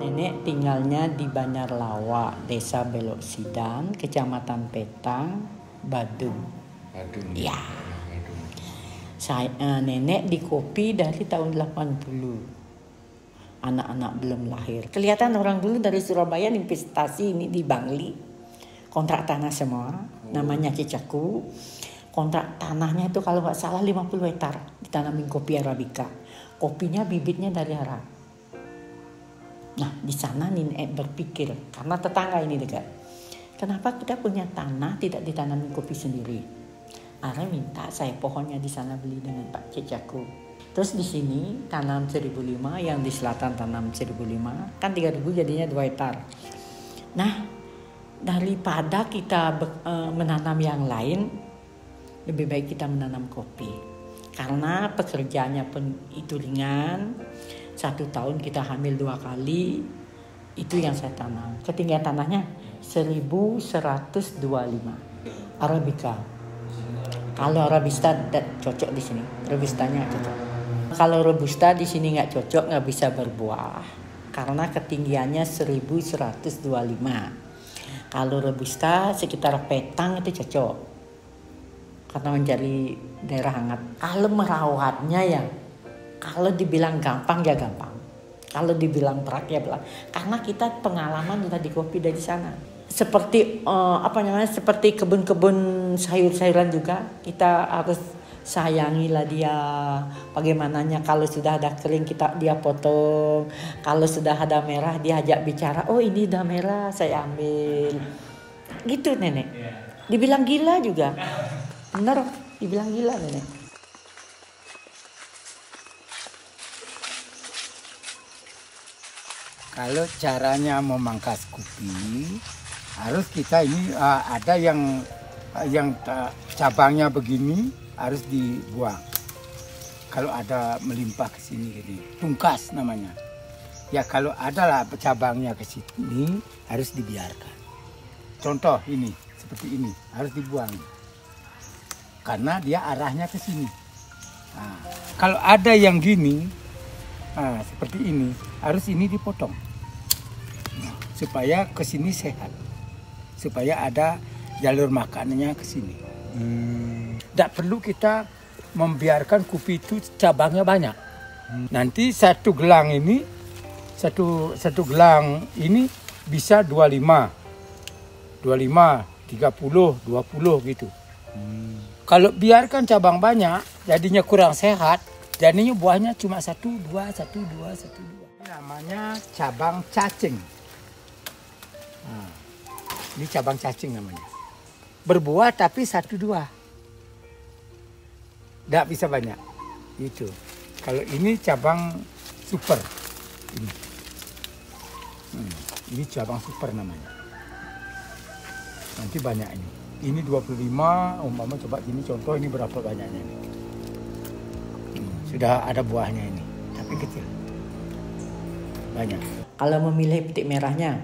Nenek tinggalnya di Banjar Lawa, Desa Belok Sidang, Kecamatan Petang, Badung. Badung. Ya. Nenek di kopi dari tahun 80. Anak-anak belum lahir. Kelihatan orang dulu dari Surabaya investasi ini di Bangli. Kontrak tanah semua, namanya Cicaku. Kontrak tanahnya itu kalau nggak salah 50 hektar ditanamin kopi Arabica. Kopinya bibitnya dari Arab. Nah di sana Nenek berpikir, karena tetangga ini dekat. Kenapa kita punya tanah tidak ditanamin kopi sendiri? Ara minta saya pohonnya di sana beli dengan Pak Cicaku. Terus di sini tanam 1.005, yang di selatan tanam 1.005, kan 3.000 jadinya 2 hektar. Nah, daripada kita menanam yang lain, lebih baik kita menanam kopi. Karena pekerjaannya pun itu ringan. 1 tahun kita hamil 2 kali, itu yang saya tanam. Ketinggian tanahnya 1.125 Arabica. Kalau Robusta cocok di sini, Robustanya cocok. Kalau Robusta di sini nggak cocok, nggak bisa berbuah karena ketinggiannya 1.125. Kalau Robusta sekitar Petang itu cocok karena mencari daerah hangat. Kalau merawatnya ya, kalau dibilang gampang ya gampang. Kalau dibilang berat ya berat. Karena kita pengalaman sudah di kopi dari sana. Seperti seperti kebun-kebun sayur-sayuran juga kita harus sayangilah dia. Bagaimananya kalau sudah ada kering dia potong, kalau sudah ada merah dia ajak bicara, oh ini udah merah saya ambil, gitu Nenek. Dibilang gila juga, bener dibilang gila Nenek. Kalau caranya memangkas kopi, harus kita ini ada yang cabangnya begini harus dibuang. Kalau ada melimpah ke sini jadi tungkas namanya. Ya kalau ada lah cabangnya ke sini harus dibiarkan. Contoh ini seperti ini harus dibuang. Karena dia arahnya ke sini. Nah, kalau ada yang gini seperti ini harus ini dipotong. Supaya ke sini sehat. Supaya ada jalur makanannya ke sini. Tidak perlu kita membiarkan kopi itu cabangnya banyak. Nanti satu gelang ini bisa 25, 30, 20 gitu. Kalau biarkan cabang banyak, jadinya kurang sehat. Jadinya buahnya cuma 1, 2, 1, 2, 1, 2. Namanya cabang cacing. Ini cabang cacing namanya. Berbuah tapi 1, 2. Tidak bisa banyak. Itu. Kalau ini cabang super. Ini cabang super namanya. Nanti banyak ini. Ini 25, umpama coba ini contoh ini berapa banyaknya ini. Sudah ada buahnya ini, tapi kecil. Banyak. Kalau memilih petik merahnya,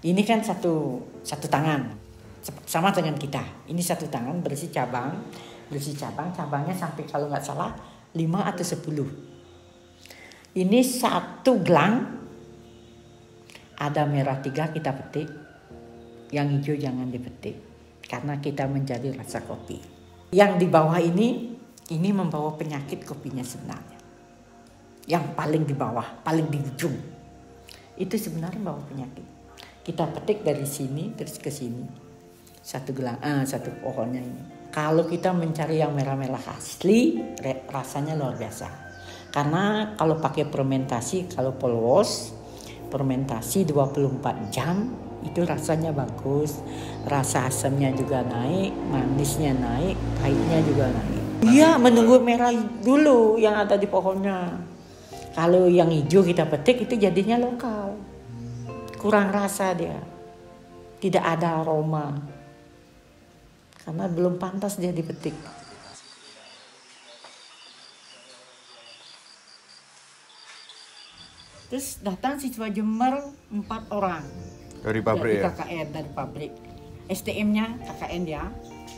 ini kan satu tangan, sama dengan kita. Ini satu tangan berisi cabang, cabangnya sampai kalau nggak salah 5 atau 10. Ini satu gelang, ada merah 3 kita petik, yang hijau jangan dipetik, karena kita mencari rasa kopi. Yang di bawah ini membawa penyakit kopinya sebenarnya. Yang paling di bawah, paling di ujung, itu sebenarnya membawa penyakit. Kita petik dari sini terus ke sini. Satu pohonnya ini. Kalau kita mencari yang merah-merah asli, rasanya luar biasa. Karena kalau pakai fermentasi, kalau polwos, fermentasi 24 jam, itu rasanya bagus. Rasa asamnya juga naik, manisnya naik, pahitnya juga naik. Iya, menunggu merah dulu yang ada di pohonnya. Kalau yang hijau kita petik itu jadinya lokal. Kurang rasa dia. Tidak ada aroma. Karena belum pantas dia dipetik. Terus datang siswa Jember 4 orang. Dari pabrik ya? KKN, dari pabrik. STM-nya KKN ya.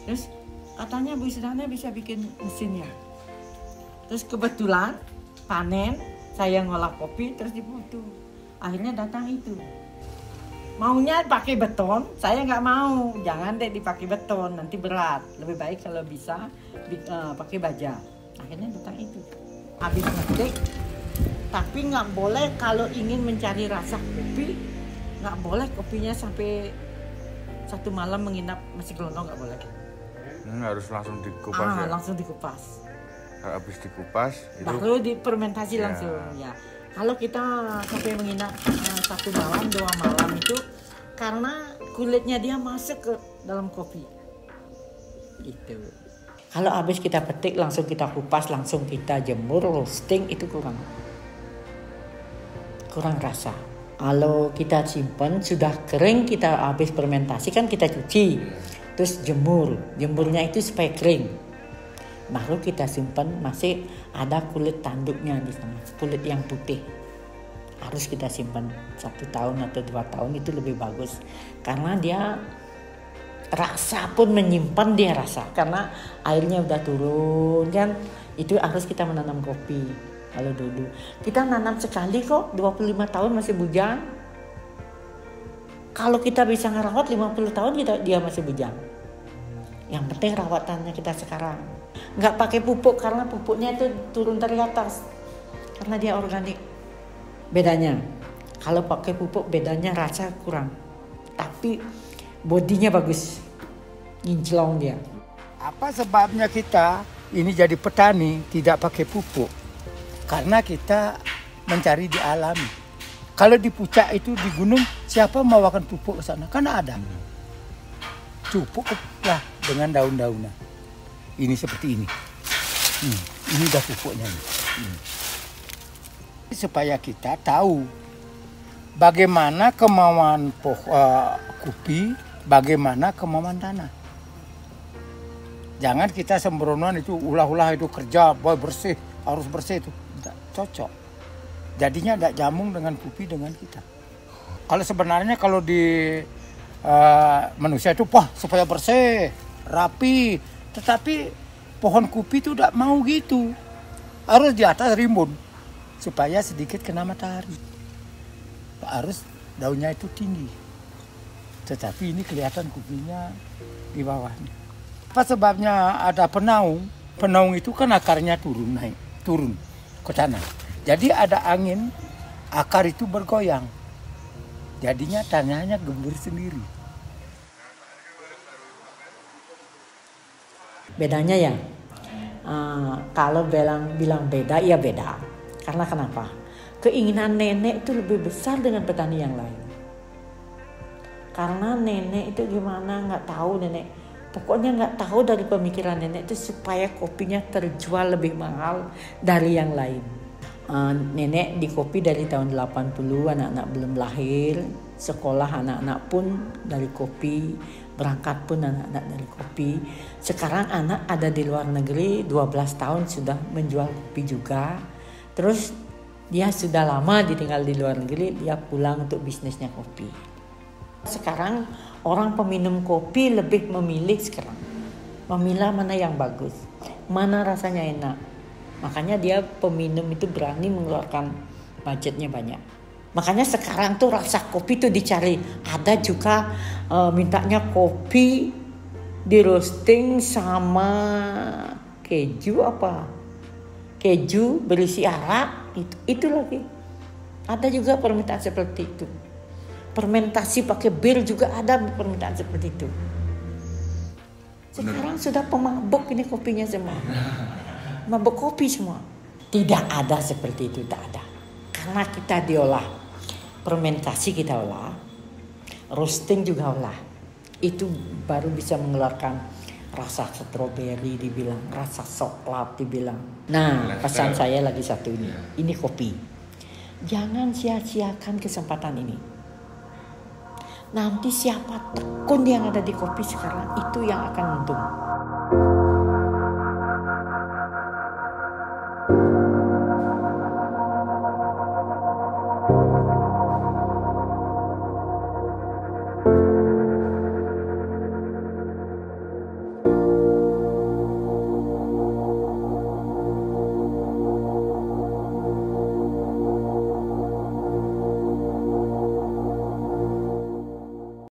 Terus katanya Bu Isdana bisa bikin mesinnya. Terus kebetulan panen, saya ngolah kopi terus dibutuh. Akhirnya datang itu. Maunya pakai beton, saya nggak mau. Jangan deh dipakai beton, nanti berat. Lebih baik kalau bisa pakai baja. Akhirnya datang itu. Habis ngetik, tapi nggak boleh kalau ingin mencari rasa kopi, nggak boleh kopinya sampai 1 malam menginap masih gelondong, nggak boleh. Harus langsung dikupas ya? Langsung dikupas. Habis dikupas itu baru difermentasi langsung ya. Kalau kita sampai menginap 1 malam 2 malam itu karena kulitnya dia masuk ke dalam kopi gitu. Kalau habis kita petik langsung kita kupas, langsung kita jemur, roasting, itu kurang rasa. Kalau kita simpan sudah kering, kita habis fermentasi kan kita cuci, terus jemurnya itu supaya kering, baru kita simpan. Masih ada kulit tanduknya di sana, kulit yang putih, harus kita simpan 1 tahun atau 2 tahun, itu lebih bagus karena dia rasa pun menyimpan dia rasa, karena airnya udah turun kan. Itu harus kita menanam kopi. Kalau dulu kita nanam sekali kok 25 tahun masih bujang. Kalau kita bisa ngerawat 50 tahun dia masih bujang. Yang penting rawatannya kita sekarang. Nggak pakai pupuk karena pupuknya itu turun dari atas, karena dia organik. Bedanya kalau pakai pupuk, bedanya rasa kurang, tapi bodinya bagus, nginclong dia. Apa sebabnya kita ini jadi petani tidak pakai pupuk? Karena kita mencari di alam. Kalau di puncak itu di gunung, siapa mau makan pupuk ke sana? Kan ada. Cukuplah dengan daun-daunan. Ini seperti ini. Ini udah pupuknya. Supaya kita tahu bagaimana kemauan kopi, bagaimana kemauan tanah. Jangan kita sembronoan itu ulah-ulah itu kerja, boy bersih, harus bersih itu. Tidak cocok. Jadinya tidak jamung dengan kopi dengan kita. Kalau sebenarnya kalau di manusia itu supaya bersih, rapi. Tetapi pohon kopi itu tidak mau gitu. Harus di atas rimbun supaya sedikit kena matahari. Harus daunnya itu tinggi. Tetapi ini kelihatan kopinya di bawahnya. Apa sebabnya ada penaung? Penaung itu kan akarnya turun ke tanah. Jadi ada angin, akar itu bergoyang. Jadinya tanahnya gembur sendiri. Bedanya ya, kalau bilang beda, ya beda. Karena kenapa? Keinginan nenek itu lebih besar dengan petani yang lain. Karena nenek itu gimana nggak tahu nenek. Pokoknya nggak tahu dari pemikiran nenek itu supaya kopinya terjual lebih mahal dari yang lain. Nenek di kopi dari tahun 80, anak-anak belum lahir, sekolah anak-anak pun dari kopi, berangkat pun anak-anak dari kopi. Sekarang anak ada di luar negeri 12 tahun sudah menjual kopi juga. Terus dia sudah lama ditinggal di luar negeri, dia pulang untuk bisnisnya kopi. Sekarang orang peminum kopi lebih memilih sekarang. Memilah mana yang bagus, mana rasanya enak. Makanya dia peminum itu berani mengeluarkan budgetnya banyak. Makanya sekarang tuh rasa kopi tuh dicari. Ada juga mintanya kopi di roasting sama keju apa? Keju berisi arak, itu lagi. Ada juga permintaan seperti itu. Fermentasi pakai bir juga ada permintaan seperti itu. Sekarang sudah pemabuk ini kopinya semua. Mabuk kopi semua. Tidak ada seperti itu, tak ada. Karena kita diolah. Fermentasi kita olah. Roasting juga olah. Itu baru bisa mengeluarkan rasa stroberi dibilang, rasa coklat dibilang. Nah, pesan saya lagi satu ini. Ini kopi. Jangan sia-siakan kesempatan ini. Nanti siapa tekun yang ada di kopi sekarang itu yang akan untung.